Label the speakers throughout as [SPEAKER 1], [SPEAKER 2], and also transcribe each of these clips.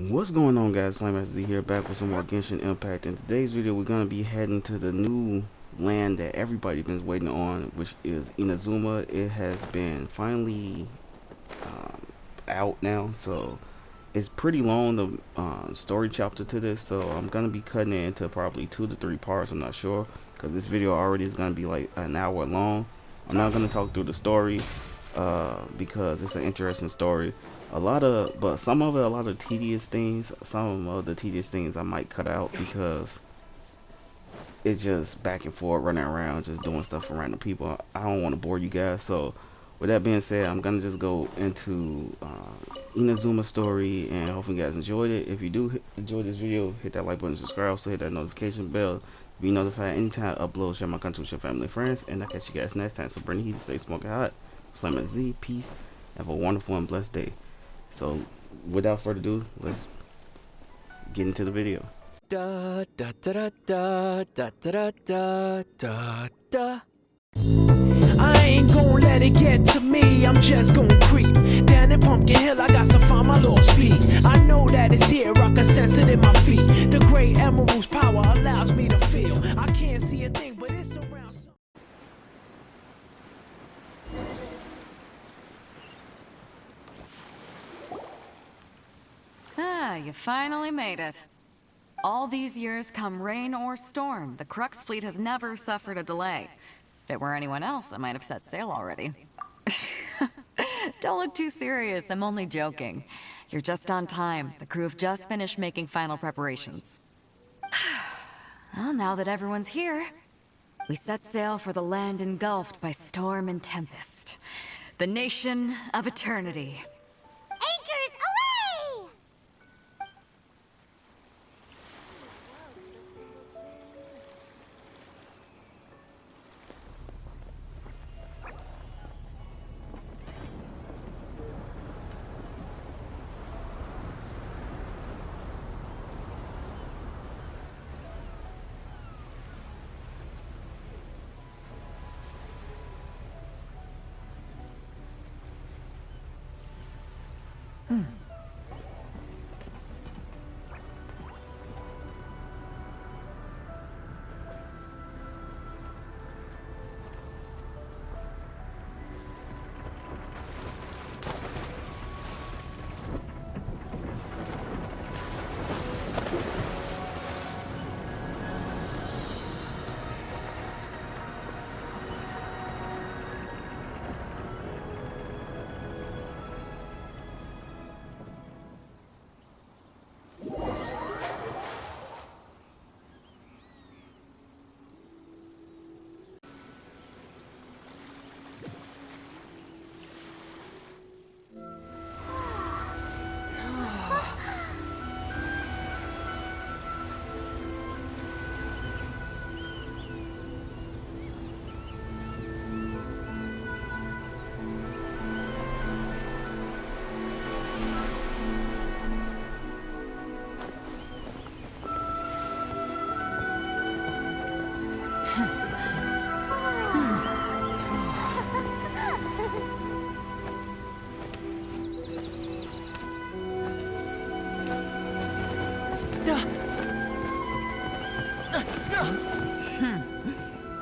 [SPEAKER 1] What's going on, guys? FlameMasterZ here, back with some more Genshin Impact. In today's video, we're going to be heading to the new land that everybody's been waiting on, which is Inazuma. It has been finally out now, so it's pretty long, the story chapter to this, so I'm going to be cutting it into probably 2 to 3 parts. I'm not sure, because this video already is going to be like an hour long. I'm not going to talk through the story because it's an interesting story. But some of it, a lot of tedious things. Some of the tedious things I might cut out because it's just back and forth, running around, just doing stuff for random people. I don't want to bore you guys. So, with that being said, I'm gonna just go into Inazuma story, and hopefully you guys enjoyed it. If you do enjoy this video, hit that like button, subscribe, also hit that notification bell to be notified anytime I upload. Share my content with your family and friends, and I'll catch you guys next time. So, bring the heat, stay smoking hot. FlameMasterZ, peace. Have a wonderful and blessed day. So, without further ado, let's get into the video.
[SPEAKER 2] Da da da da da da da da da. I ain't gon' let it get to me, I'm just gon' creep down in Pumpkin Hill, I got to find my lost piece. I know that it's here, I can sense it in my feet. The great emerald's power allows me to feel. I can't see a thing, but it's around.
[SPEAKER 3] Ah, you finally made it. All these years, come rain or storm, the Crux fleet has never suffered a delay. If it were anyone else, I might have set sail already. Don't look too serious, I'm only joking. You're just on time. The crew have just finished making final preparations. Well, now that everyone's here, we set sail for the land engulfed by storm and tempest. The nation of eternity.
[SPEAKER 4] Anchors away!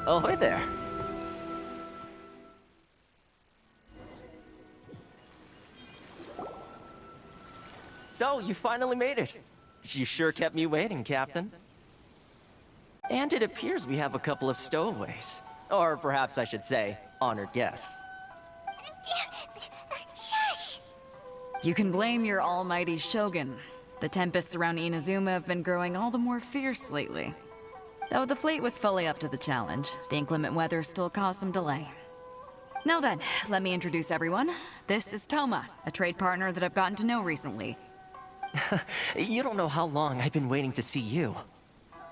[SPEAKER 2] Oh, hey there. So, you finally made it. You sure kept me waiting, Captain. And it appears we have a couple of stowaways. Or perhaps I should say, honored guests.
[SPEAKER 4] Shush!
[SPEAKER 3] You can blame your almighty Shogun. The tempests around Inazuma have been growing all the more fierce lately. Though the fleet was fully up to the challenge, the inclement weather still caused some delay. Now then, let me introduce everyone. This is Toma, a trade partner that I've gotten to know recently.
[SPEAKER 2] You don't know how long I've been waiting to see you.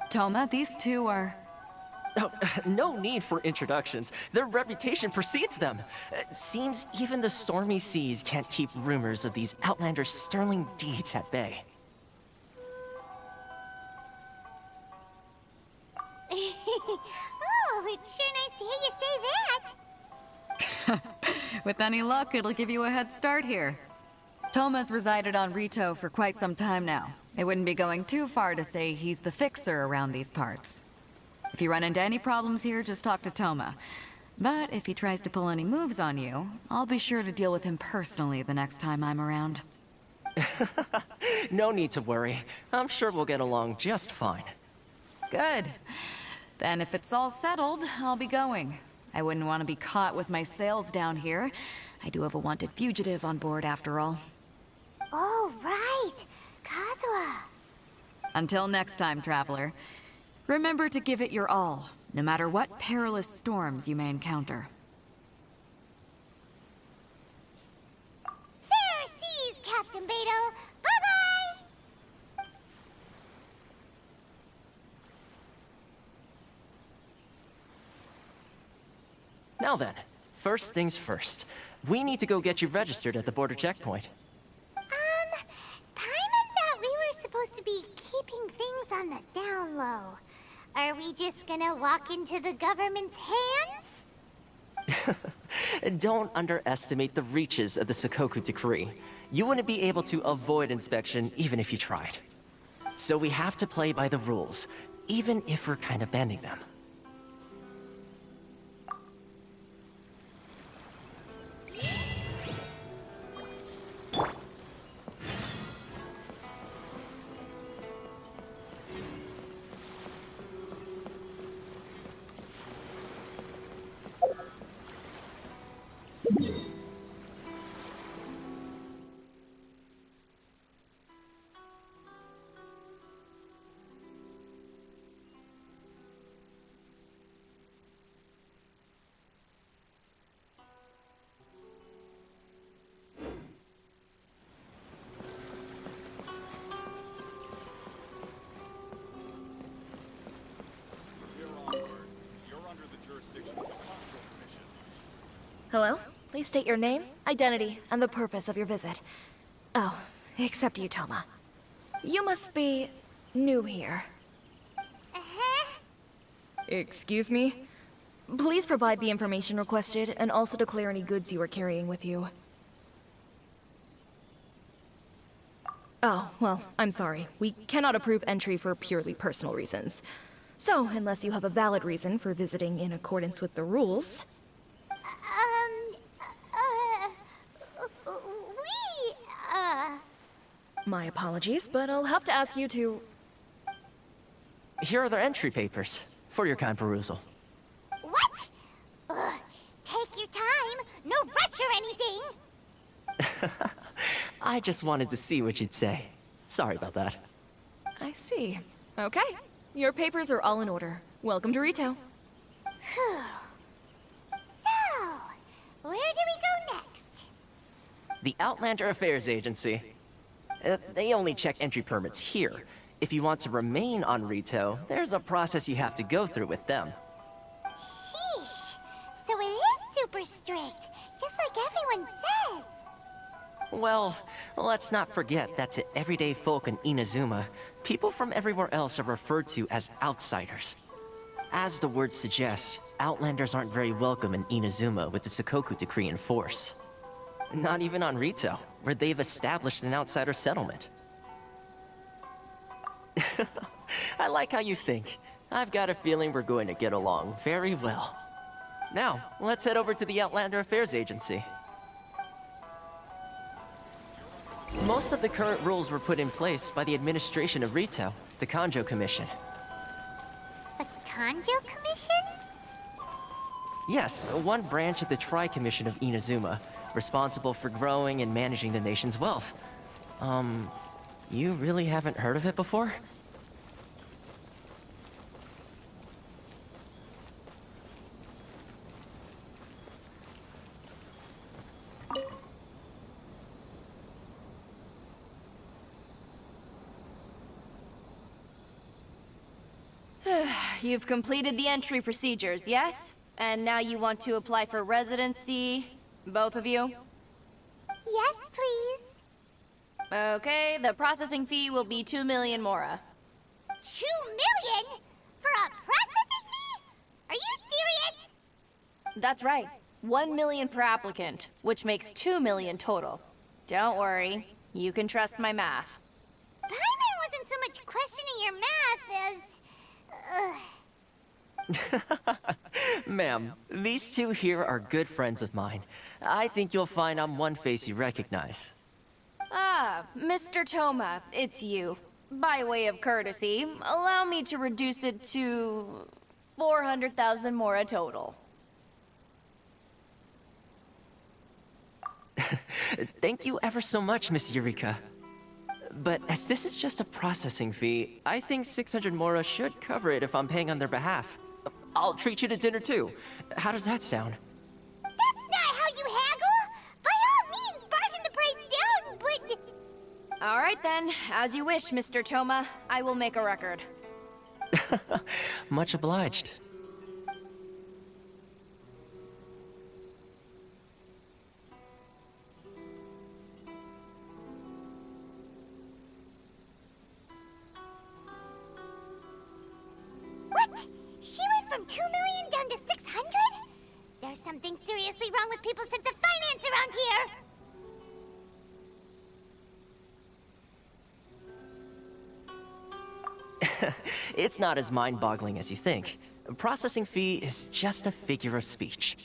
[SPEAKER 3] Toma, these two are...
[SPEAKER 2] Oh, no need for introductions. Their reputation precedes them. Seems even the stormy seas can't keep rumors of these outlanders' sterling deeds at bay.
[SPEAKER 4] Oh, it's sure nice to hear you say that.
[SPEAKER 3] With any luck, it'll give you a head start here. Toma's resided on Rito for quite some time now. It wouldn't be going too far to say he's the fixer around these parts. If you run into any problems here, just talk to Toma. But if he tries to pull any moves on you, I'll be sure to deal with him personally the next time I'm around.
[SPEAKER 5] No need to worry. I'm sure we'll get along just fine.
[SPEAKER 3] Good. Then if it's all settled, I'll be going. I wouldn't want to be caught with my sails down here. I do have a wanted fugitive on board after all.
[SPEAKER 4] Oh, right. Kazuha.
[SPEAKER 3] Until next time, traveler. Remember to give it your all, no matter what perilous storms you may encounter.
[SPEAKER 4] Fair seas, Captain Beto. Bye-bye.
[SPEAKER 5] Now then, first things first. We need to go get you registered at the border checkpoint.
[SPEAKER 4] Paimon thought we were supposed to be keeping things on the down low. Are we just gonna walk into the government's hands?
[SPEAKER 5] Don't underestimate the reaches of the Sakoku Decree. You wouldn't be able to avoid inspection even if you tried. So we have to play by the rules, even if we're kind of bending them.
[SPEAKER 6] Hello? Please state your name, identity, and the purpose of your visit. Oh, except you, Toma. You must be new here.
[SPEAKER 4] Uh-huh.
[SPEAKER 6] Excuse me? Please provide the information requested and also declare any goods you are carrying with you. Oh, well, I'm sorry. We cannot approve entry for purely personal reasons. So, unless you have a valid reason for visiting in accordance with the rules... My apologies, but I'll have to ask you to...
[SPEAKER 5] Here are their entry papers, for your kind perusal.
[SPEAKER 4] What? Ugh, take your time. No rush or anything.
[SPEAKER 5] I just wanted to see what you'd say. Sorry about that.
[SPEAKER 6] I see. Okay. Your papers are all in order. Welcome to Rito.
[SPEAKER 4] Whew. So, where do we go next?
[SPEAKER 5] The Outlander Affairs Agency. They only check entry permits here. If you want to remain on Rito, there's a process you have to go through with them.
[SPEAKER 4] Sheesh. So it is super strict, just like everyone says.
[SPEAKER 5] Well, let's not forget that to everyday folk in Inazuma, people from everywhere else are referred to as outsiders. As the word suggests, Outlanders aren't very welcome in Inazuma with the Sakoku Decree in force. Not even on Rito, where they've established an outsider settlement. I like how you think. I've got a feeling we're going to get along very well. Now, let's head over to the Outlander Affairs Agency. Most of the current rules were put in place by the administration of Rito, the Kanjo Commission.
[SPEAKER 4] The Kanjo Commission?
[SPEAKER 5] Yes, one branch of the Tri-Commission of Inazuma, responsible for growing and managing the nation's wealth. You really haven't heard of it before?
[SPEAKER 7] You've completed the entry procedures, yes? And now you want to apply for residency, both of you?
[SPEAKER 4] Yes, please.
[SPEAKER 7] Okay, the processing fee will be 2 million mora.
[SPEAKER 4] 2 million? For a processing fee? Are you serious?
[SPEAKER 7] That's right. 1 million per applicant, which makes 2 million total. Don't worry, You can trust my math.
[SPEAKER 4] Paimon wasn't so much questioning your math as...
[SPEAKER 5] Ma'am, these two here are good friends of mine. I think you'll find I'm one face you recognize.
[SPEAKER 7] Ah, Mr. Toma, it's you. By way of courtesy, allow me to reduce it to 400,000 mora total.
[SPEAKER 5] Thank you ever so much, Miss Eureka. But as this is just a processing fee, I think 600 mora should cover it if I'm paying on their behalf. I'll treat you to dinner too. How does that sound?
[SPEAKER 4] That's not how you haggle! By all means, bargain the price down, but...
[SPEAKER 7] All right then, as you wish, Mr. Toma. I will make a record.
[SPEAKER 5] Much obliged.
[SPEAKER 4] What? She went from 2 million down to 600? There's something seriously wrong with people's sense of finance around here!
[SPEAKER 5] It's not as mind-boggling as you think. A processing fee is just a figure of speech.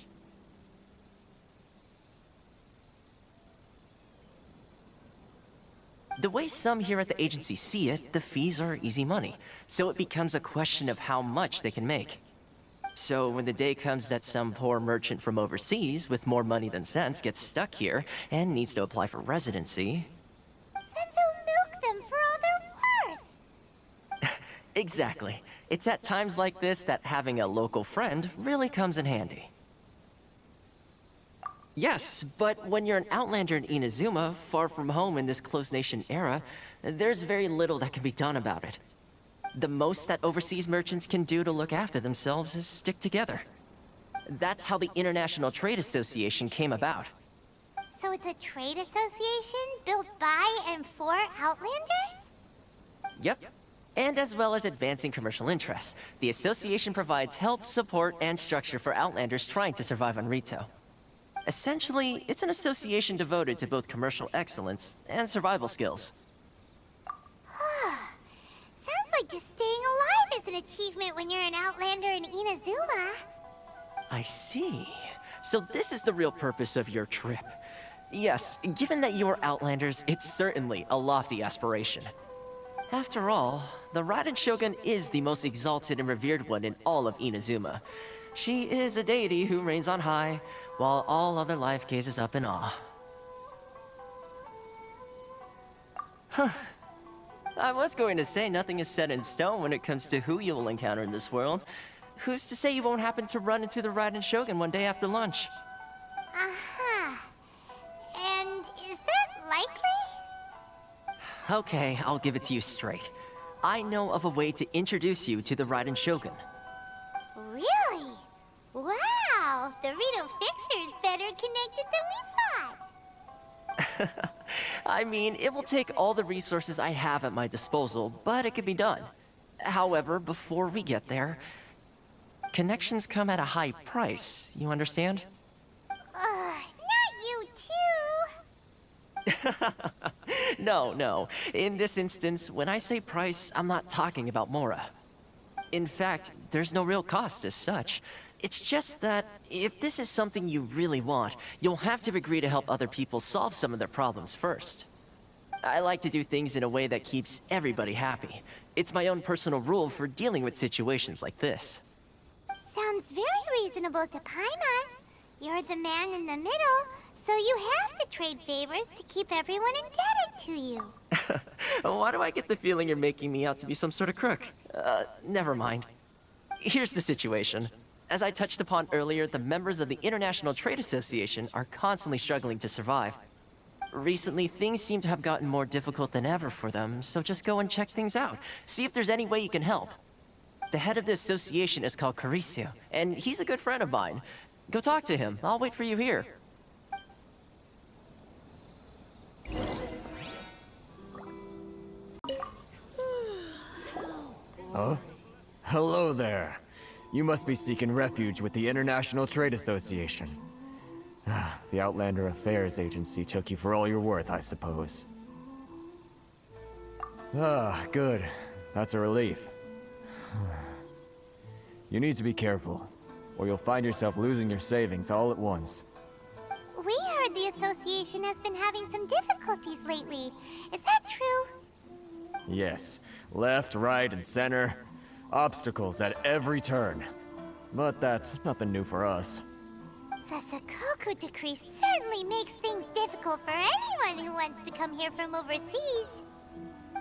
[SPEAKER 5] The way some here at the agency see it, the fees are easy money, so it becomes a question of how much they can make. So when the day comes that some poor merchant from overseas with more money than sense gets stuck here and needs to apply for residency...
[SPEAKER 4] Then they'll milk them for all they're worth!
[SPEAKER 5] Exactly. It's at times like this that having a local friend really comes in handy. Yes, but when you're an outlander in Inazuma, far from home in this closed nation era, there's very little that can be done about it. The most that overseas merchants can do to look after themselves is stick together. That's how the International Trade Association came about.
[SPEAKER 4] So it's a trade association built by and for Outlanders?
[SPEAKER 5] Yep. And as well as advancing commercial interests, the association provides help, support, and structure for Outlanders trying to survive on Rito. Essentially, it's an association devoted to both commercial excellence and survival skills.
[SPEAKER 4] Sounds like just staying alive is an achievement when you're an Outlander in Inazuma.
[SPEAKER 5] I see. So this is the real purpose of your trip. Yes, given that you are Outlanders, it's certainly a lofty aspiration. After all, the Raiden Shogun is the most exalted and revered one in all of Inazuma. She is a deity who reigns on high, while all other life gazes up in awe. Huh. I was going to say nothing is set in stone when it comes to who you will encounter in this world. Who's to say you won't happen to run into the Raiden Shogun one day after lunch?
[SPEAKER 4] Uh-huh. And is that likely?
[SPEAKER 5] Okay, I'll give it to you straight. I know of a way to introduce you to the Raiden Shogun.
[SPEAKER 4] Really? Wow! The Rito Fixer's better connected than we thought!
[SPEAKER 5] I mean, it will take all the resources I have at my disposal, but it can be done. However, before we get there, connections come at a high price, you understand?
[SPEAKER 4] Not you too!
[SPEAKER 5] No. In this instance, when I say price, I'm not talking about Mora. In fact, there's no real cost as such. It's just that, if this is something you really want, you'll have to agree to help other people solve some of their problems first. I like to do things in a way that keeps everybody happy. It's my own personal rule for dealing with situations like this.
[SPEAKER 4] Sounds very reasonable to Paimon. You're the man in the middle, so you have to trade favors to keep everyone indebted to you.
[SPEAKER 5] Why do I get the feeling you're making me out to be some sort of crook? Never mind. Here's the situation. As I touched upon earlier, the members of the International Trade Association are constantly struggling to survive. Recently, things seem to have gotten more difficult than ever for them, so just go and check things out. See if there's any way you can help. The head of the association is called Caricio, and he's a good friend of mine. Go talk to him. I'll wait for you here.
[SPEAKER 8] Huh? Hello there. You must be seeking refuge with the International Trade Association. The Outlander Affairs Agency took you for all you're worth, I suppose. Ah, good. That's a relief. You need to be careful, or you'll find yourself losing your savings all at once.
[SPEAKER 4] We heard the association has been having some difficulties lately. Is that true?
[SPEAKER 8] Yes, left, right, and center. Obstacles at every turn. But that's nothing new for us.
[SPEAKER 4] The Sakoku decree certainly makes things difficult for anyone who wants to come here from overseas.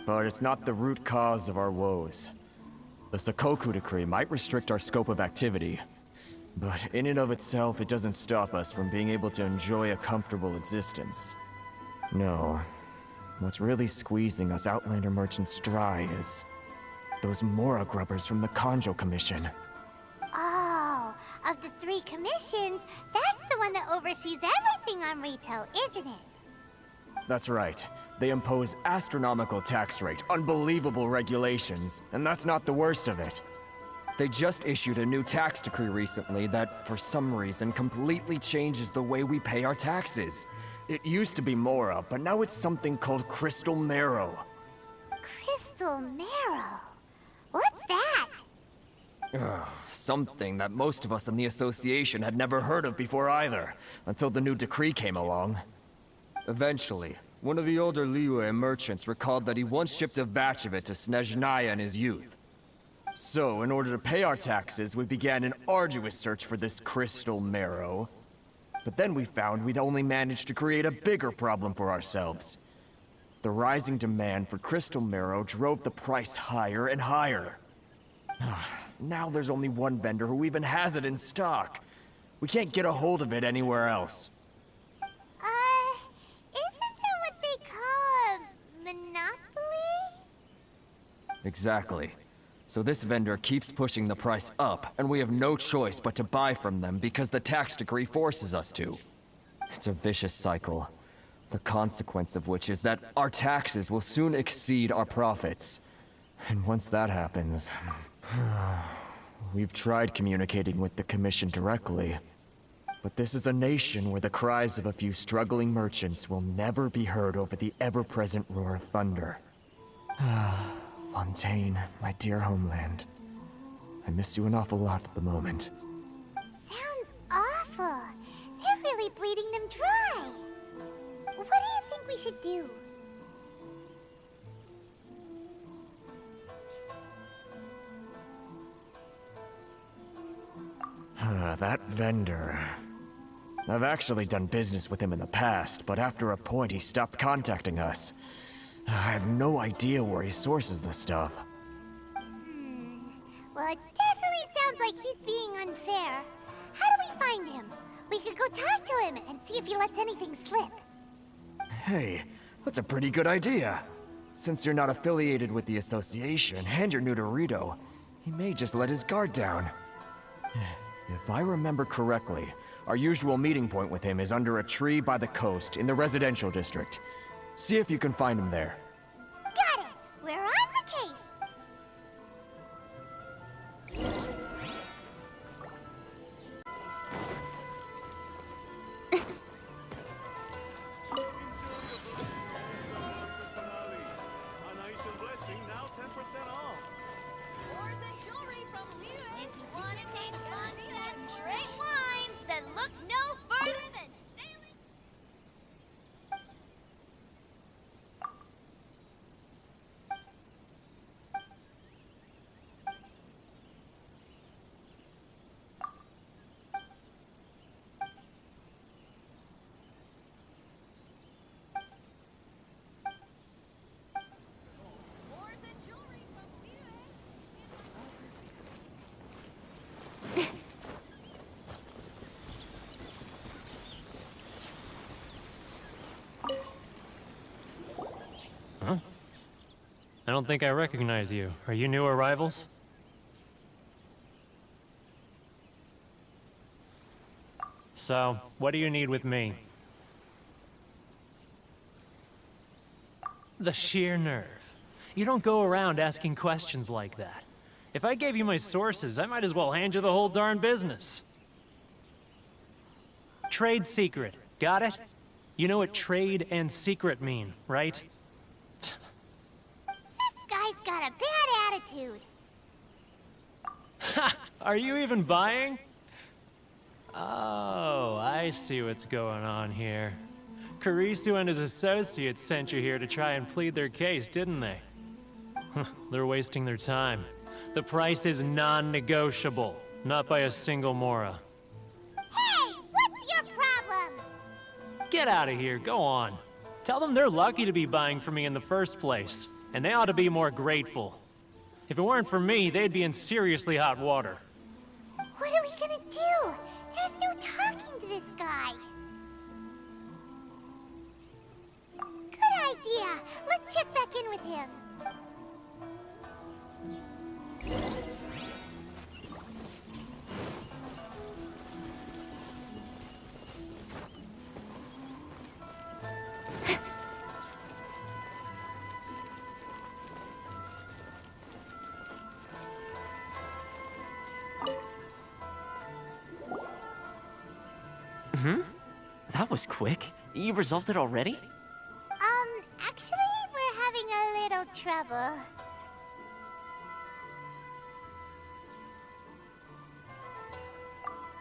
[SPEAKER 8] But it's not the root cause of our woes. The Sakoku decree might restrict our scope of activity, but in and of itself, it doesn't stop us from being able to enjoy a comfortable existence. No. What's really squeezing us Outlander merchants dry is those Mora grubbers from the Kanjo Commission.
[SPEAKER 4] Oh, of the 3 commissions, that's the one that oversees everything on retail, isn't it?
[SPEAKER 8] That's right. They impose astronomical tax rate, unbelievable regulations, and that's not the worst of it. They just issued a new tax decree recently that, for some reason, completely changes the way we pay our taxes. It used to be Mora, but now it's something called Crystal Marrow.
[SPEAKER 4] Crystal Marrow? What's that?
[SPEAKER 8] Something that most of us in the association had never heard of before either, until the new decree came along. Eventually, one of the older Liyue merchants recalled that he once shipped a batch of it to Snezhnaya in his youth. So, in order to pay our taxes, we began an arduous search for this Crystal Marrow. But then we found we'd only managed to create a bigger problem for ourselves. The rising demand for Crystal Marrow drove the price higher and higher. Now there's only one vendor who even has it in stock. We can't get a hold of it anywhere else.
[SPEAKER 4] Isn't that what they call a monopoly?
[SPEAKER 8] Exactly. So this vendor keeps pushing the price up, and we have no choice but to buy from them because the tax decree forces us to. It's a vicious cycle, the consequence of which is that our taxes will soon exceed our profits. And once that happens... We've tried communicating with the Commission directly, but this is a nation where the cries of a few struggling merchants will never be heard over the ever-present roar of thunder. Fontaine, my dear homeland. I miss you an awful lot at the moment.
[SPEAKER 4] Sounds awful. They're really bleeding them dry. What do you think we should do?
[SPEAKER 8] That vendor... I've actually done business with him in the past, but after a point he stopped contacting us. I have no idea where he sources the stuff.
[SPEAKER 4] Well, it definitely sounds like he's being unfair. How do we find him? We could go talk to him and see if he lets anything slip.
[SPEAKER 8] Hey, that's a pretty good idea. Since you're not affiliated with the association and you're new to Rito, he may just let his guard down. If I remember correctly, our usual meeting point with him is under a tree by the coast in the residential district. See if you can find him there.
[SPEAKER 4] Got it! We're on the case!
[SPEAKER 7] If you want to taste fun and great wines, then look no further than sailing. Ores and jewelry from Liyue.
[SPEAKER 9] I don't think I recognize you. Are you new arrivals? So, what do you need with me? The sheer nerve. You don't go around asking questions like that. If I gave you my sources, I might as well hand you the whole darn business. Trade secret. Got it? You know what trade and secret mean, right?
[SPEAKER 4] got a bad attitude.
[SPEAKER 9] Ha! Are you even buying? Oh, I see what's going on here. Karisu and his associates sent you here to try and plead their case, didn't they? They're wasting their time. The price is non-negotiable, not by a single Mora.
[SPEAKER 4] Hey, what's your problem?
[SPEAKER 9] Get out of here, go on. Tell them they're lucky to be buying from me in the first place, and they ought to be more grateful. If it weren't for me, they'd be in seriously hot water.
[SPEAKER 4] What are we gonna do? There's no talking to this guy. Good idea. Let's check back in with him.
[SPEAKER 5] That was quick. You resolved it already?
[SPEAKER 4] Actually, we're having a little trouble.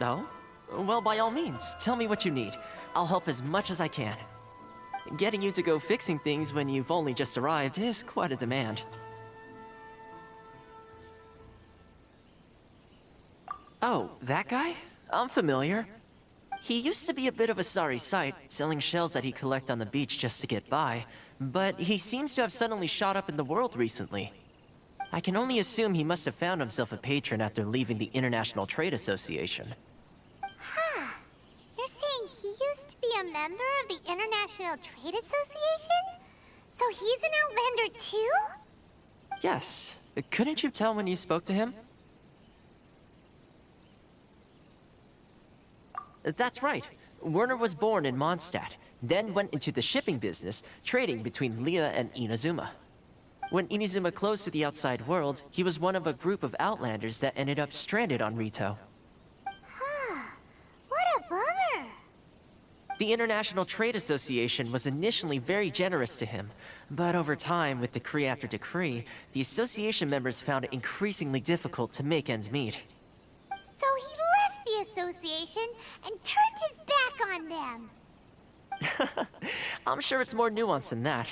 [SPEAKER 5] No? Well, by all means, tell me what you need. I'll help as much as I can. Getting you to go fixing things when you've only just arrived is quite a demand. Oh, that guy? I'm familiar. He used to be a bit of a sorry sight, selling shells that he collect on the beach just to get by, but he seems to have suddenly shot up in the world recently. I can only assume he must have found himself a patron after leaving the International Trade Association.
[SPEAKER 4] Huh. You're saying he used to be a member of the International Trade Association? So he's an Outlander too?
[SPEAKER 5] Yes. Couldn't you tell when you spoke to him? That's right. Werner was born in Mondstadt, then went into the shipping business, trading between Leah and Inazuma. When Inazuma closed to the outside world, he was one of a group of Outlanders that ended up stranded on Rito.
[SPEAKER 4] Huh. What a bummer.
[SPEAKER 5] The International Trade Association was initially very generous to him, but over time, with decree after decree, the association members found it increasingly difficult to make ends meet.
[SPEAKER 4] So he left the association and turned his back on them.
[SPEAKER 5] I'm sure it's more nuanced than that.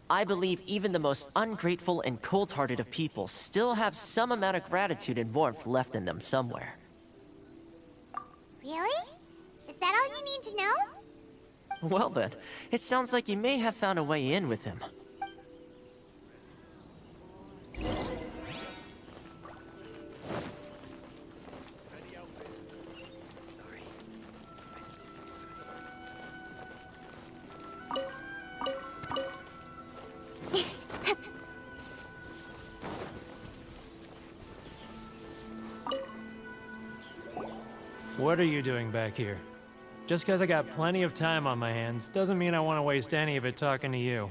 [SPEAKER 5] I believe even the most ungrateful and cold-hearted of people still have some amount of gratitude and warmth left in them somewhere.
[SPEAKER 4] Really? Is that all you need to know?
[SPEAKER 5] Well then, it sounds like you may have found a way in with him.
[SPEAKER 9] What are you doing back here? Just because I got plenty of time on my hands doesn't mean I want to waste any of it talking to you.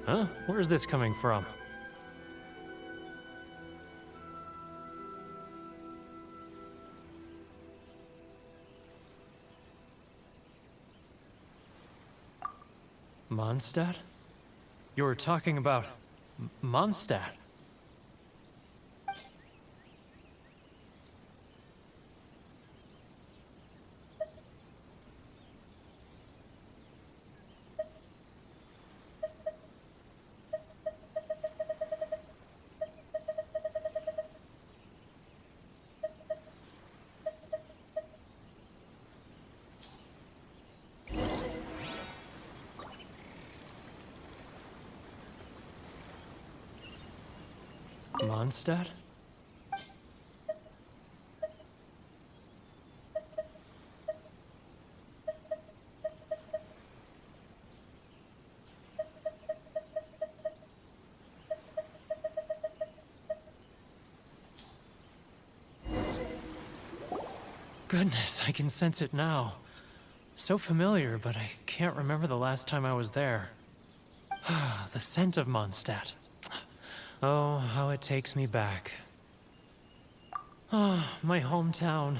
[SPEAKER 9] Huh? Where's this coming from? Mondstadt? You were talking about Mondstadt. Mondstadt? Goodness, I can sense it now. So familiar, but I can't remember the last time I was there. The scent of Mondstadt. Oh, how it takes me back. Oh, my hometown,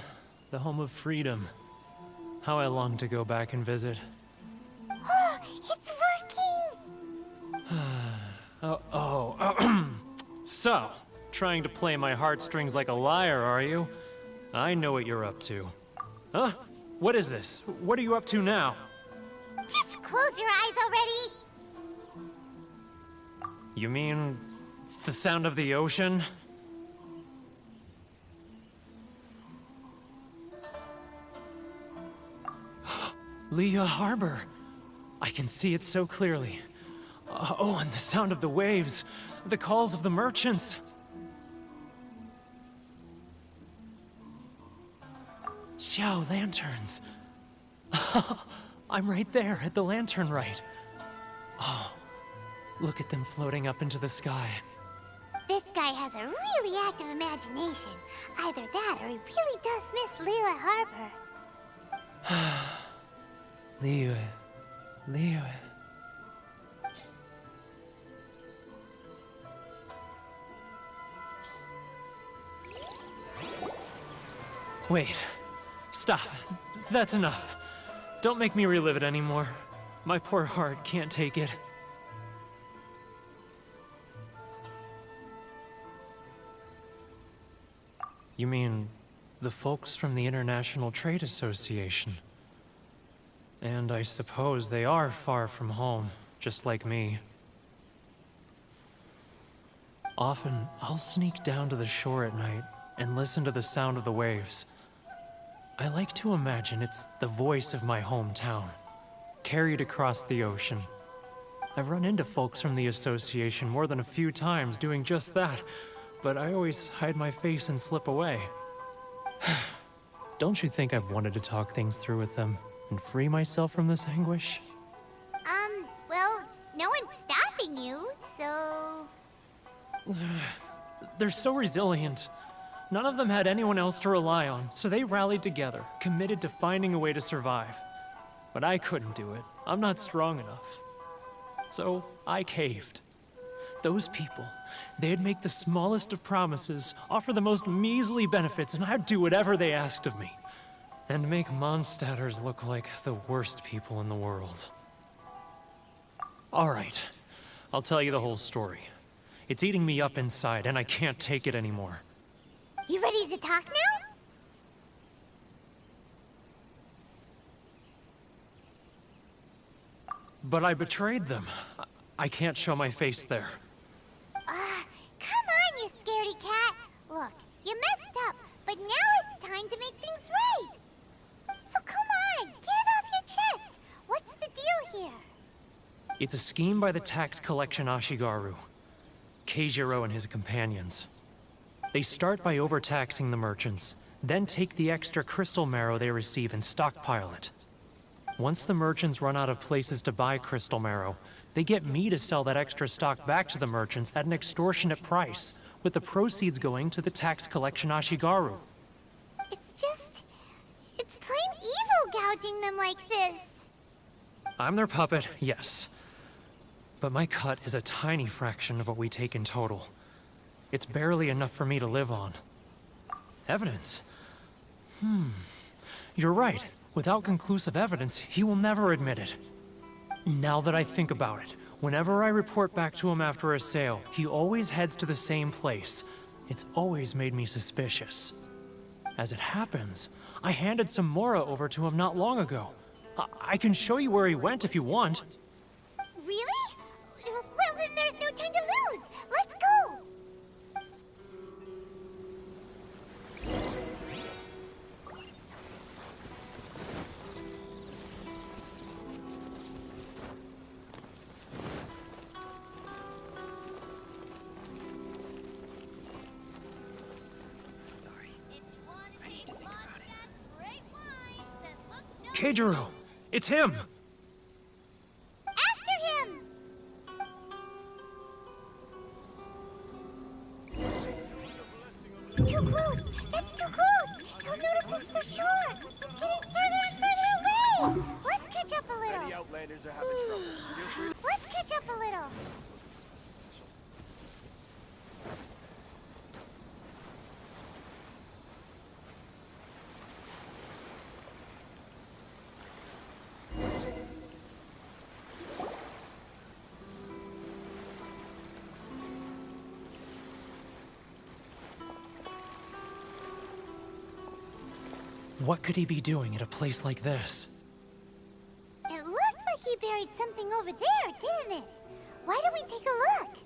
[SPEAKER 9] the home of freedom. How I long to go back and visit.
[SPEAKER 4] Oh, it's working!
[SPEAKER 9] So, trying to play my heartstrings like a liar, are you? I know what you're up to. Huh? What is this? What are you up to now?
[SPEAKER 4] Just close your eyes already!
[SPEAKER 9] You mean the sound of the ocean? Leah Harbor. I can see it so clearly. Oh, and the sound of the waves. The calls of the merchants. Xiao lanterns. I'm right there at the lantern right. Oh, look at them floating up into the sky.
[SPEAKER 4] This guy has a really active imagination. Either that or he really does miss Liyue Harbor.
[SPEAKER 9] Liyue. Liyue. Wait. Stop. That's enough. Don't make me relive it anymore. My poor heart can't take it. You mean the folks from the International Trade Association? And I suppose they are far from home, just like me. Often, I'll sneak down to the shore at night and listen to the sound of the waves. I like to imagine it's the voice of my hometown, carried across the ocean. I've run into folks from the association more than a few times doing just that, but I always hide my face and slip away. Don't you think I've wanted to talk things through with them and free myself from this anguish?
[SPEAKER 4] Well, no one's stopping you, so...
[SPEAKER 9] They're so resilient. None of them had anyone else to rely on, so they rallied together, committed to finding a way to survive. But I couldn't do it. I'm not strong enough. So I caved. Those people, they'd make the smallest of promises, offer the most measly benefits, and I'd do whatever they asked of me. And make Mondstadters look like the worst people in the world. All right, I'll tell you the whole story. It's eating me up inside, and I can't take it anymore.
[SPEAKER 4] You ready to talk now?
[SPEAKER 9] But I betrayed them. I can't show my face there.
[SPEAKER 4] Come on, you scaredy cat. Look, you messed up, but now it's time to make things right. So come on, get it off your chest. What's the deal here?
[SPEAKER 9] It's a scheme by the tax collection Ashigaru, Keijiro and his companions. They start by overtaxing the merchants, then take the extra crystal marrow they receive and stockpile it. Once the merchants run out of places to buy crystal marrow, they get me to sell that extra stock back to the merchants at an extortionate price, with the proceeds going to the tax collection Ashigaru.
[SPEAKER 4] It's plain evil gouging them like this.
[SPEAKER 9] I'm their puppet, yes. But my cut is a tiny fraction of what we take in total. It's barely enough for me to live on. Evidence? You're right. Without conclusive evidence, he will never admit it. Now that I think about it, whenever I report back to him after a sale, he always heads to the same place. It's always made me suspicious. As it happens, I handed some Mora over to him not long ago. I can show you where he went if you want.
[SPEAKER 4] Really? Well, then there's no time to lose. Let's go.
[SPEAKER 9] Keijiro! It's him!
[SPEAKER 4] After him! Too close! That's too close! He'll notice us for sure! He's getting further and further away! Let's catch up a little!
[SPEAKER 8] The Outlanders are having trouble.
[SPEAKER 4] Let's catch up a little!
[SPEAKER 9] What could he be doing at a place like this?
[SPEAKER 4] It looked like he buried something over there, didn't it? Why don't we take a look?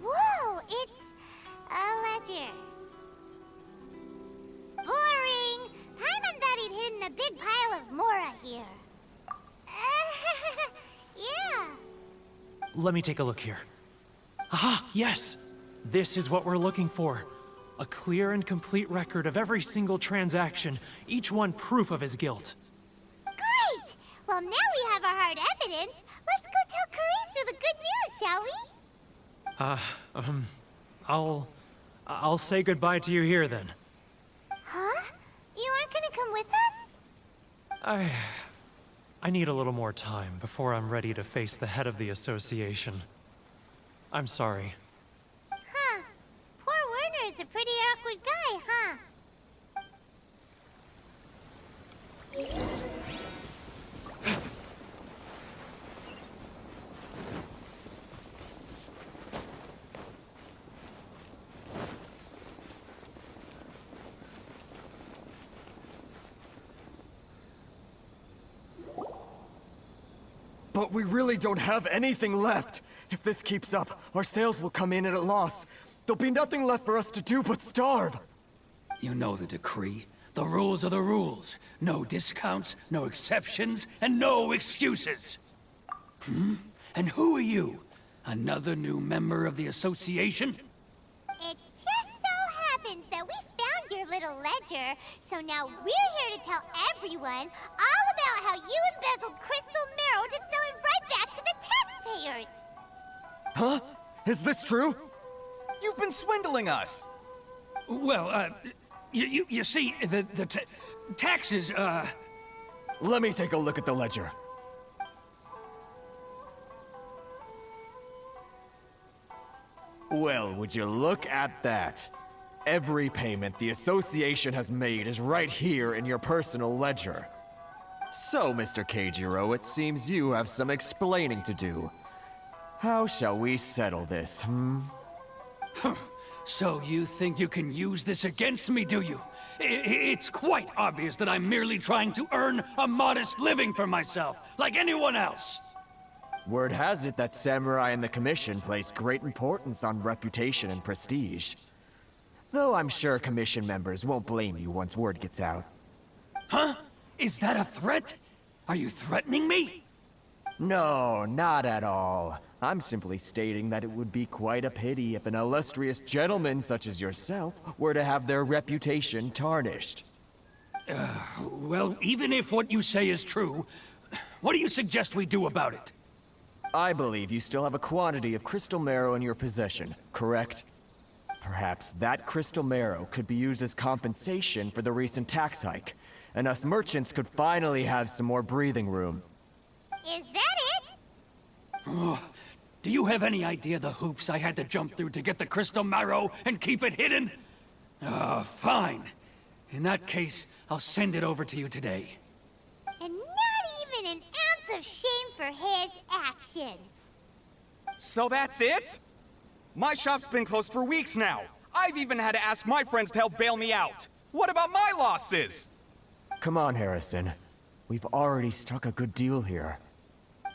[SPEAKER 4] Whoa, it's a ledger. Boring! Paimon thought he'd hidden a big pile of Mora here. Yeah.
[SPEAKER 9] Let me take a look here. Aha, yes! This is what we're looking for. A clear and complete record of every single transaction, each one proof of his guilt.
[SPEAKER 4] Great! Well, now we have our hard evidence. Let's go tell Karisu the good news, shall we?
[SPEAKER 9] I'll say goodbye to you here then.
[SPEAKER 4] Huh? You aren't gonna come with us?
[SPEAKER 9] I need a little more time before I'm ready to face the head of the association. I'm sorry.
[SPEAKER 4] Huh. Poor Werner's a pretty awkward guy, huh?
[SPEAKER 8] But we really don't have anything left. If this keeps up, our sales will come in at a loss. There'll be nothing left for us to do but starve.
[SPEAKER 10] You know the decree. The rules are the rules. No discounts, no exceptions, and no excuses. And who are you? Another new member of the association?
[SPEAKER 4] It just so happens that we found your little ledger, so now we're here to tell everyone all about how you embezzled crystal marrow to sell it right back to the taxpayers.
[SPEAKER 8] Huh? Is this true?
[SPEAKER 11] You've been swindling us!
[SPEAKER 10] Well, you see, the taxes,
[SPEAKER 8] Let me take a look at the ledger. Well, would you look at that? Every payment the association has made is right here in your personal ledger. So, Mr. Keijiro, it seems you have some explaining to do. How shall we settle this,
[SPEAKER 10] So you think you can use this against me, do you? It's quite obvious that I'm merely trying to earn a modest living for myself, like anyone else.
[SPEAKER 8] Word has it that Samurai and the Commission place great importance on reputation and prestige. Though I'm sure Commission members won't blame you once word gets out.
[SPEAKER 10] Huh? Is that a threat? Are you threatening me?
[SPEAKER 8] No, not at all. I'm simply stating that it would be quite a pity if an illustrious gentleman such as yourself were to have their reputation tarnished.
[SPEAKER 10] Well, even if what you say is true, what do you suggest we do about it?
[SPEAKER 8] I believe you still have a quantity of crystal marrow in your possession, correct? Perhaps that crystal marrow could be used as compensation for the recent tax hike, and us merchants could finally have some more breathing room.
[SPEAKER 4] Is that it?
[SPEAKER 10] Do you have any idea the hoops I had to jump through to get the crystal marrow and keep it hidden? Fine. In that case, I'll send it over to you today.
[SPEAKER 4] And not even an ounce of shame for his actions.
[SPEAKER 11] So that's it? My shop's been closed for weeks now. I've even had to ask my friends to help bail me out. What about my losses?
[SPEAKER 8] Come on, Harrison. We've already struck a good deal here.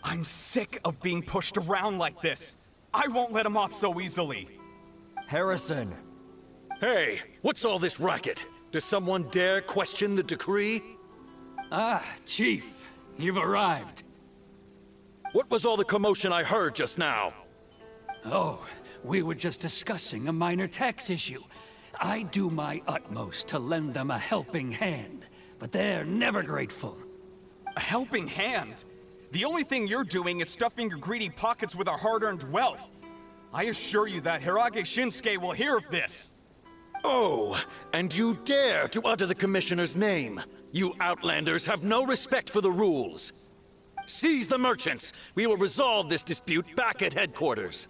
[SPEAKER 11] I'm sick of being pushed around like this. I won't let him off so easily.
[SPEAKER 8] Harrison!
[SPEAKER 12] Hey, what's all this racket? Does someone dare question the decree?
[SPEAKER 10] Chief, you've arrived.
[SPEAKER 12] What was all the commotion I heard just now?
[SPEAKER 10] Oh, we were just discussing a minor tax issue. I do my utmost to lend them a helping hand, but they're never grateful.
[SPEAKER 11] A helping hand? The only thing you're doing is stuffing your greedy pockets with our hard-earned wealth. I assure you that Hirage Shinsuke will hear of this.
[SPEAKER 12] Oh, and you dare to utter the Commissioner's name. You Outlanders have no respect for the rules. Seize the merchants. We will resolve this dispute back at headquarters.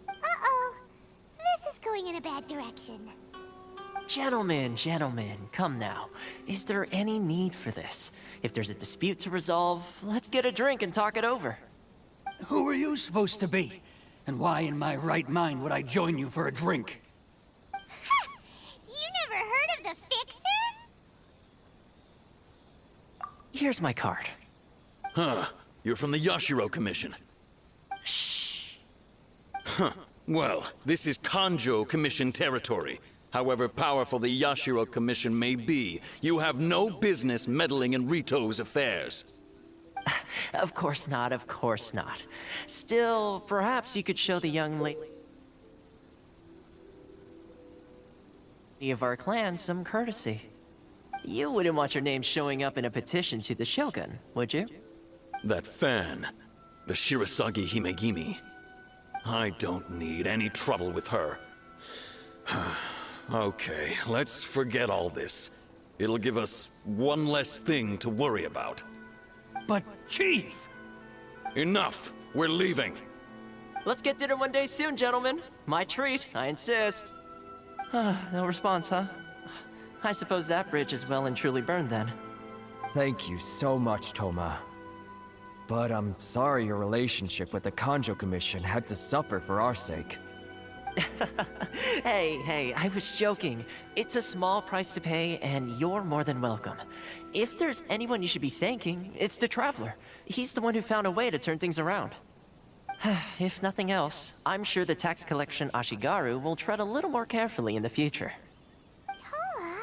[SPEAKER 4] Uh-oh. This is going in a bad direction.
[SPEAKER 5] Gentlemen, gentlemen, come now. Is there any need for this? If there's a dispute to resolve, let's get a drink and talk it over.
[SPEAKER 10] Who are you supposed to be? And why in my right mind would I join you for a drink?
[SPEAKER 4] You never heard of the Fixer?
[SPEAKER 5] Here's my card.
[SPEAKER 12] Huh. You're from the Yashiro Commission.
[SPEAKER 5] Shh.
[SPEAKER 12] Huh. Well, this is Kanjo Commission territory. However powerful the Yashiro Commission may be, you have no business meddling in Rito's affairs.
[SPEAKER 5] Of course not, of course not. Still, perhaps you could show the young lady of our clan some courtesy. You wouldn't want your name showing up in a petition to the Shogun, would you?
[SPEAKER 12] That fan, the Shirasagi Himegimi. I don't need any trouble with her. Okay, let's forget all this. It'll give us one less thing to worry about.
[SPEAKER 10] But, Chief!
[SPEAKER 12] Enough! We're leaving!
[SPEAKER 5] Let's get dinner one day soon, gentlemen. My treat, I insist. No response, huh? I suppose that bridge is well and truly burned then.
[SPEAKER 8] Thank you so much, Toma. But I'm sorry your relationship with the Kanjo Commission had to suffer for our sake.
[SPEAKER 5] Hey, I was joking. It's a small price to pay, and you're more than welcome. If there's anyone you should be thanking, it's the Traveler. He's the one who found a way to turn things around. If nothing else, I'm sure the tax collection Ashigaru will tread a little more carefully in the future.
[SPEAKER 4] Toma,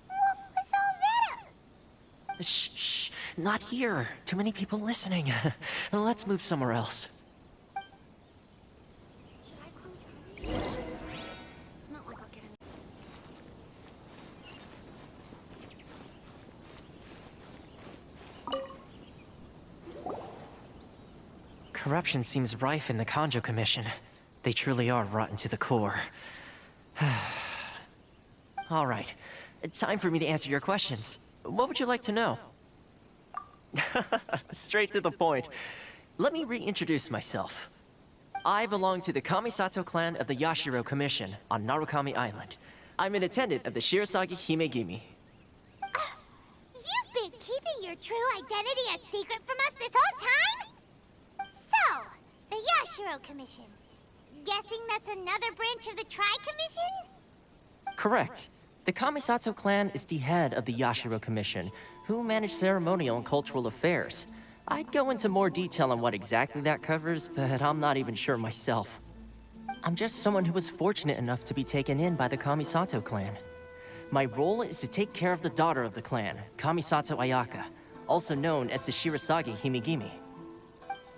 [SPEAKER 4] what was all that?
[SPEAKER 5] Shh, not here. Too many people listening. Let's move somewhere else.
[SPEAKER 4] Should I close her eyes? It's not like I'll get any.
[SPEAKER 5] Corruption seems rife in the Kanjo Commission. They truly are rotten to the core. All right, time for me to answer your questions. What would you like to know? Straight to the point. Let me reintroduce myself. I belong to the Kamisato clan of the Yashiro Commission on Narukami Island. I'm an attendant of the Shirasagi Himegimi.
[SPEAKER 4] You've been keeping your true identity a secret from us this whole time? So, the Yashiro Commission. Guessing that's another branch of the Tri-Commission?
[SPEAKER 5] Correct. The Kamisato clan is the head of the Yashiro Commission, who manage ceremonial and cultural affairs. I'd go into more detail on what exactly that covers, but I'm not even sure myself. I'm just someone who was fortunate enough to be taken in by the Kamisato clan. My role is to take care of the daughter of the clan, Kamisato Ayaka, also known as the Shirasagi Himegimi.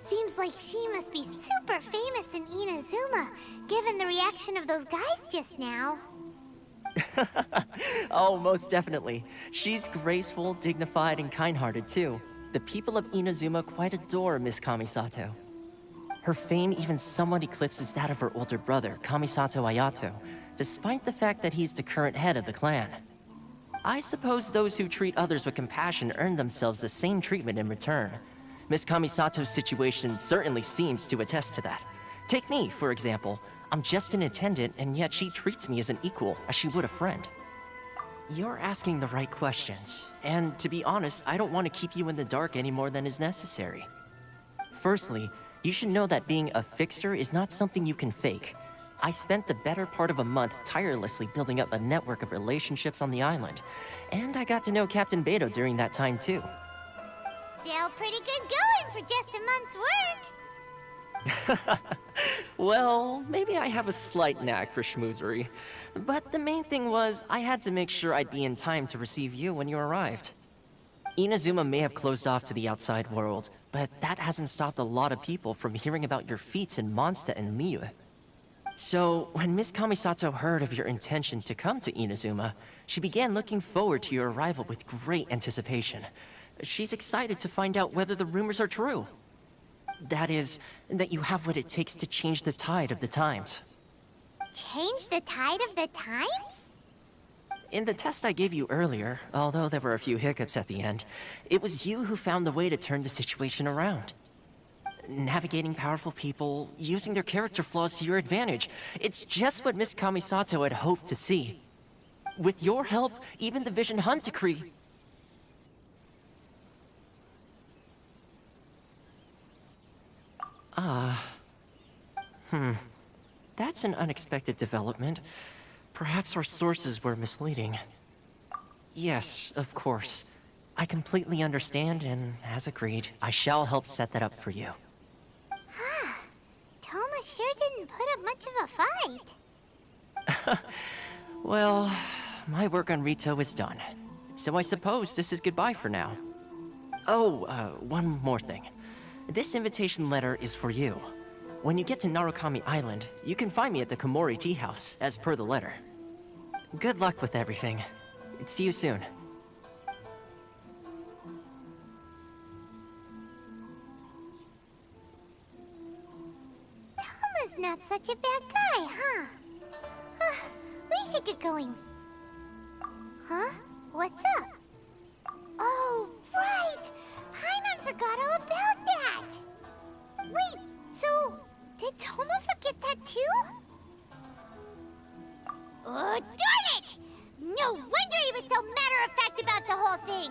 [SPEAKER 4] Seems like she must be super famous in Inazuma, given the reaction of those guys just now.
[SPEAKER 5] Oh, most definitely. She's graceful, dignified, and kind-hearted too. The people of Inazuma quite adore Miss Kamisato. Her fame even somewhat eclipses that of her older brother, Kamisato Ayato, despite the fact that he's the current head of the clan. I suppose those who treat others with compassion earn themselves the same treatment in return. Miss Kamisato's situation certainly seems to attest to that. Take me, for example. I'm just an attendant, and yet she treats me as an equal, as she would a friend. You're asking the right questions, and to be honest, I don't want to keep you in the dark any more than is necessary. Firstly, you should know that being a fixer is not something you can fake. I spent the better part of a month tirelessly building up a network of relationships on the island, and I got to know Captain Beto during that time too.
[SPEAKER 4] Still pretty good going for just a month's work.
[SPEAKER 5] Well, maybe I have a slight knack for schmoozery. But the main thing was, I had to make sure I'd be in time to receive you when you arrived. Inazuma may have closed off to the outside world, but that hasn't stopped a lot of people from hearing about your feats in Mondstadt and Liyue. So, when Miss Kamisato heard of your intention to come to Inazuma, she began looking forward to your arrival with great anticipation. She's excited to find out whether the rumors are true. That is, that you have what it takes to change the tide of the times.
[SPEAKER 4] Change the tide of the times?
[SPEAKER 5] In the test I gave you earlier, although there were a few hiccups at the end, it was you who found the way to turn the situation around. Navigating powerful people, using their character flaws to your advantage. It's just what Miss Kamisato had hoped to see. With your help, even the Vision Hunt decree... That's an unexpected development. Perhaps our sources were misleading. Yes, of course. I completely understand, and as agreed, I shall help set that up for you.
[SPEAKER 4] Toma sure didn't put up much of a fight.
[SPEAKER 5] Well, my work on Rito is done. So I suppose this is goodbye for now. Oh, one more thing. This invitation letter is for you. When you get to Narukami Island, you can find me at the Komori Tea House, as per the letter. Good luck with everything. See you soon.
[SPEAKER 4] Toma's not such a bad guy, huh? We should get going. Huh? What's up? Oh, right! Paimon forgot all about that! Wait, so... did Toma forget that too? Oh, darn it! No wonder he was so matter-of-fact about the whole thing!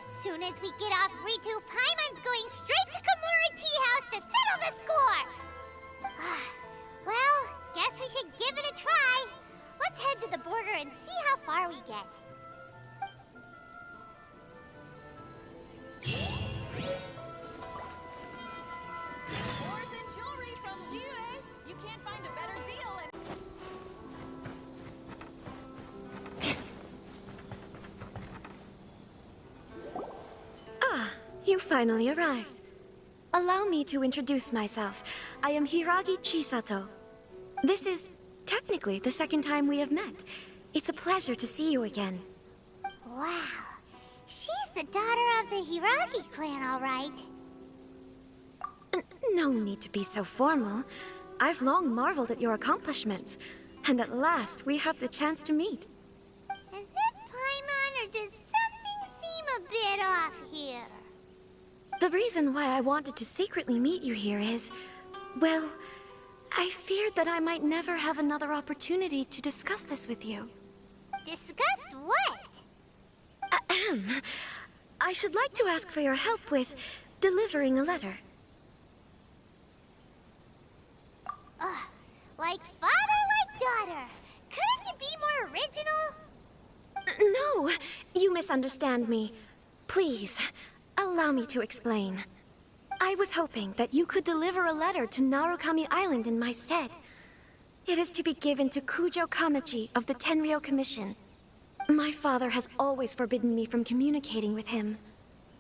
[SPEAKER 4] As soon as we get off Ritu, Paimon's going straight to Komori Tea House to settle the score! Well, guess we should give it a try. Let's head to the border and see how far we get.
[SPEAKER 13] Ores and jewelry from Liyue. You can't find a better deal.
[SPEAKER 14] You finally arrived. Allow me to introduce myself. I am Hiragi Chisato. This is technically the second time we have met. It's a pleasure to see you again.
[SPEAKER 4] Wow. She's the daughter of the Hiragi clan, all right.
[SPEAKER 14] No need to be so formal. I've long marveled at your accomplishments, and at last we have the chance to meet.
[SPEAKER 4] Is it Paimon, or does something seem a bit off here?
[SPEAKER 14] The reason why I wanted to secretly meet you here is, well, I feared that I might never have another opportunity to discuss this with you.
[SPEAKER 4] Discuss what?
[SPEAKER 14] Ahem. I should like to ask for your help with delivering a letter.
[SPEAKER 4] Like father, like daughter. Couldn't you be more original?
[SPEAKER 14] No, you misunderstand me. Please, allow me to explain. I was hoping that you could deliver a letter to Narukami Island in my stead. It is to be given to Kujo Kamachi of the Tenryou Commission. My father has always forbidden me from communicating with him.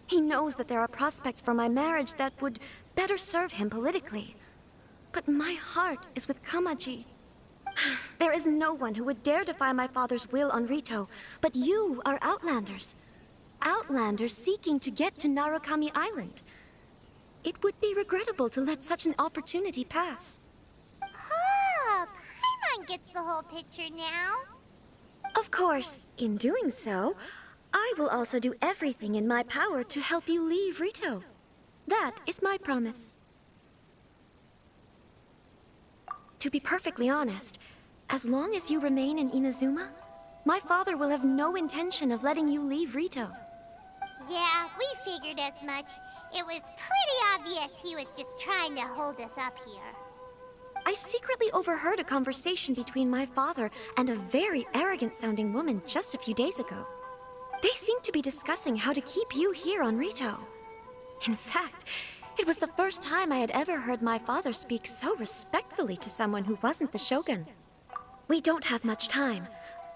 [SPEAKER 14] He knows that there are prospects for my marriage that would better serve him politically. But my heart is with Kamachi. There is no one who would dare defy my father's will on Rito, but you are Outlanders. Outlanders seeking to get to Narukami Island. It would be regrettable to let such an opportunity pass.
[SPEAKER 4] Oh, Paimon gets the whole picture now.
[SPEAKER 14] Of course, in doing so, I will also do everything in my power to help you leave Rito. That is my promise. To be perfectly honest, as long as you remain in Inazuma, my father will have no intention of letting you leave Rito.
[SPEAKER 4] Yeah, we figured as much. It was pretty obvious he was just trying to hold us up here.
[SPEAKER 14] I secretly overheard a conversation between my father and a very arrogant-sounding woman just a few days ago. They seemed to be discussing how to keep you here on Rito. In fact, it was the first time I had ever heard my father speak so respectfully to someone who wasn't the Shogun. We don't have much time.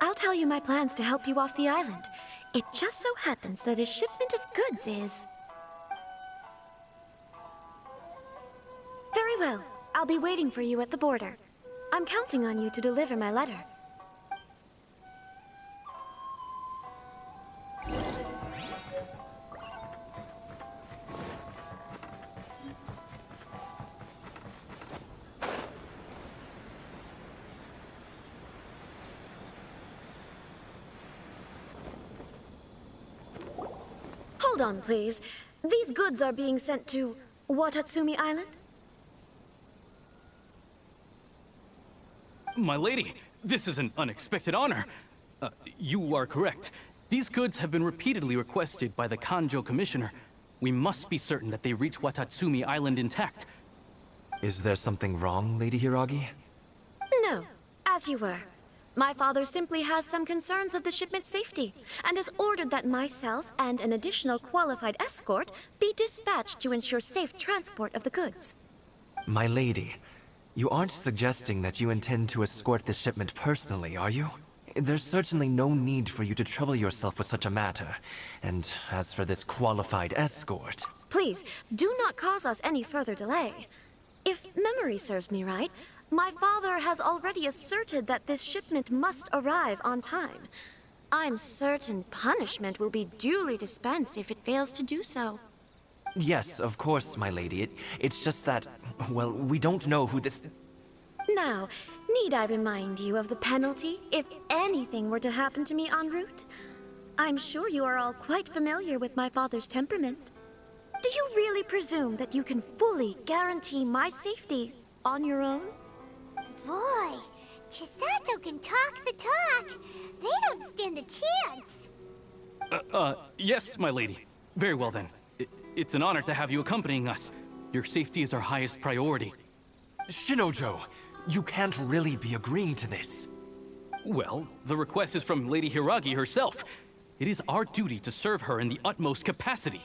[SPEAKER 14] I'll tell you my plans to help you off the island. It just so happens that a shipment of goods is... Very well. I'll be waiting for you at the border. I'm counting on you to deliver my letter. Hold on, please. These goods are being sent to Watatsumi Island?
[SPEAKER 11] My lady, this is an unexpected honor.
[SPEAKER 15] You are correct. These goods have been repeatedly requested by the Kanjo Commissioner. We must be certain that they reach Watatsumi Island intact.
[SPEAKER 16] Is there something wrong, Lady Hiragi?
[SPEAKER 14] No, as you were. My father simply has some concerns of the shipment's safety, and has ordered that myself and an additional qualified escort be dispatched to ensure safe transport of the goods.
[SPEAKER 16] My lady, you aren't suggesting that you intend to escort this shipment personally, are you? There's certainly no need for you to trouble yourself with such a matter. And as for this qualified escort...
[SPEAKER 14] Please, do not cause us any further delay. If memory serves me right, my father has already asserted that this shipment must arrive on time. I'm certain punishment will be duly dispensed if it fails to do so.
[SPEAKER 16] Yes, of course, my lady. It's just that, well, we don't know who this...
[SPEAKER 14] Now, need I remind you of the penalty if anything were to happen to me en route? I'm sure you are all quite familiar with my father's temperament. Do you really presume that you can fully guarantee my safety on your own?
[SPEAKER 4] Boy, Chisato can talk the talk. They don't stand a chance.
[SPEAKER 15] Yes, my lady. Very well then. It's an honor to have you accompanying us. Your safety is our highest priority.
[SPEAKER 16] Shinojo, you can't really be agreeing to this.
[SPEAKER 15] Well, the request is from Lady Hiragi herself. It is our duty to serve her in the utmost capacity.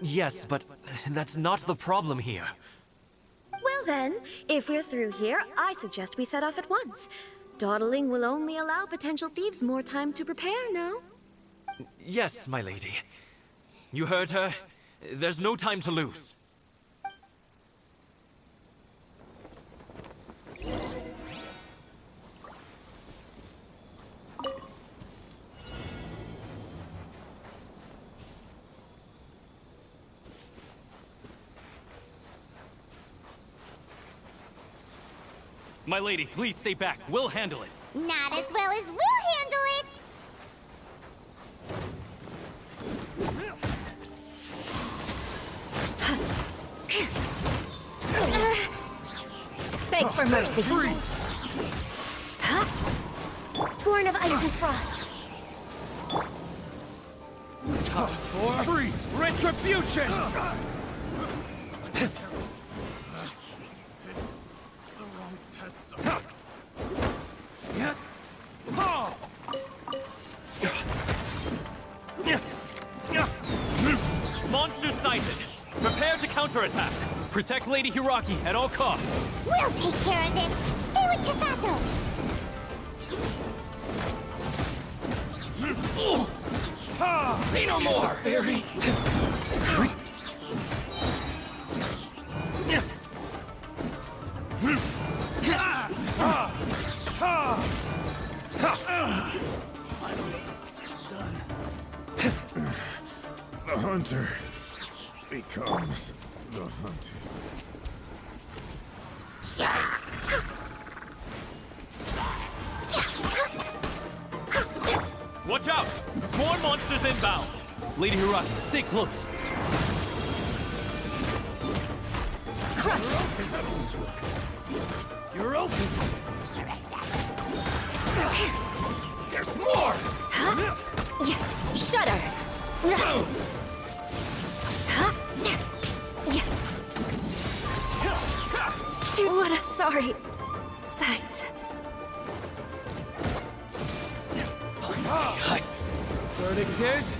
[SPEAKER 16] Yes, but that's not the problem here.
[SPEAKER 14] Well then, if we're through here, I suggest we set off at once. Dawdling will only allow potential thieves more time to prepare, no?
[SPEAKER 16] Yes, my lady. You heard her. There's no time to lose.
[SPEAKER 15] My lady, please stay back. We'll handle it.
[SPEAKER 4] Not as well as we'll handle it.
[SPEAKER 14] Beg for mercy. Born of ice and frost.
[SPEAKER 10] Time for retribution!
[SPEAKER 15] Monster sighted! Prepare to counterattack! Protect Lady Hiragi at all costs!
[SPEAKER 4] We'll take care of this! Stay with Chisato!
[SPEAKER 10] Say no more! Fairy!
[SPEAKER 17] The hunter becomes the hunted.
[SPEAKER 15] Watch out! More monsters inbound! Lady Hiragi, stay close.
[SPEAKER 14] Crush!
[SPEAKER 10] You're open! There's more!
[SPEAKER 14] Shudder! What a sorry sight.
[SPEAKER 10] Verdict is...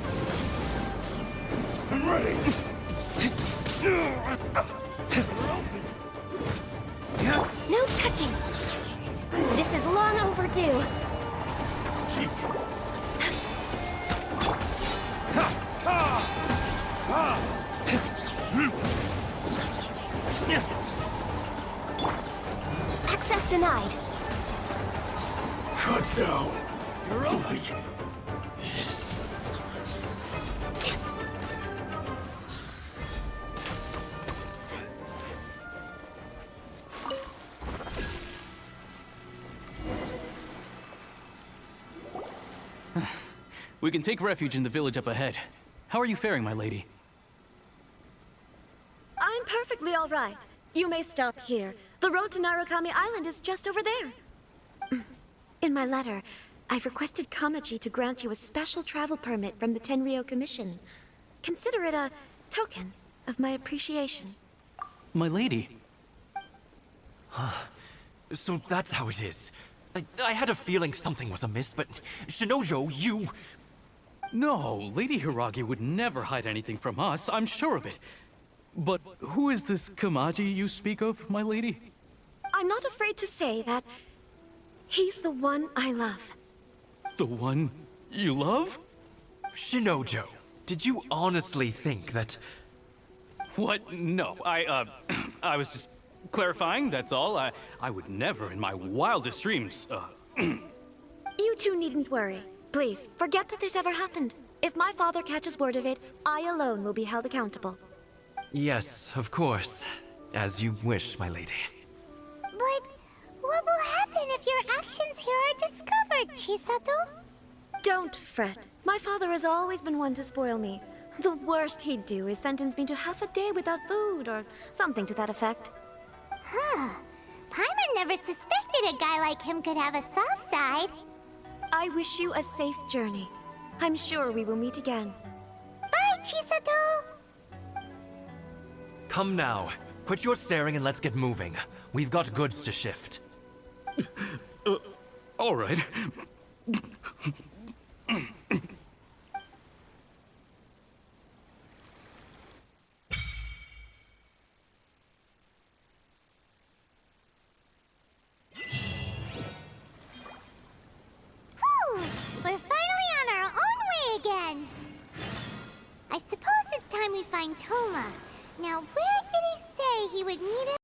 [SPEAKER 17] I'm ready.
[SPEAKER 14] No touching. This is long overdue. Access denied.
[SPEAKER 17] Cut down.
[SPEAKER 10] You're open!
[SPEAKER 17] Yes.
[SPEAKER 15] We can take refuge in the village up ahead. How are you faring, my lady?
[SPEAKER 14] I'm perfectly all right. You may stop here. The road to Narukami Island is just over there. In my letter, I've requested Kamaji to grant you a special travel permit from the Tenryou Commission. Consider it a token of my appreciation.
[SPEAKER 15] My lady.
[SPEAKER 16] So that's how it is. I had a feeling something was amiss, but Shinojo, you...
[SPEAKER 15] No, Lady Hiragi would never hide anything from us, I'm sure of it. But who is this Kamaji you speak of, my lady?
[SPEAKER 14] I'm not afraid to say that he's the one I love.
[SPEAKER 15] The one you love?
[SPEAKER 16] Shinojo, did you honestly think that...
[SPEAKER 15] What? No, I was just clarifying, that's all. I would never in my wildest dreams,
[SPEAKER 14] You two needn't worry. Please, forget that this ever happened. If my father catches word of it, I alone will be held accountable.
[SPEAKER 16] Yes, of course. As you wish, my lady.
[SPEAKER 4] But what will happen if your actions here are discovered, Chisato?
[SPEAKER 14] Don't fret. My father has always been one to spoil me. The worst he'd do is sentence me to half a day without food, or something to that effect.
[SPEAKER 4] Huh. Paimon never suspected a guy like him could have a soft side.
[SPEAKER 14] I wish you a safe journey. I'm sure we will meet again.
[SPEAKER 4] Bye, Chisato!
[SPEAKER 16] Come now. Quit your staring and let's get moving. We've got goods to shift.
[SPEAKER 15] All right.
[SPEAKER 4] We're finally on our own way again! I suppose it's time we find Toma. Now, where did he say he would meet us?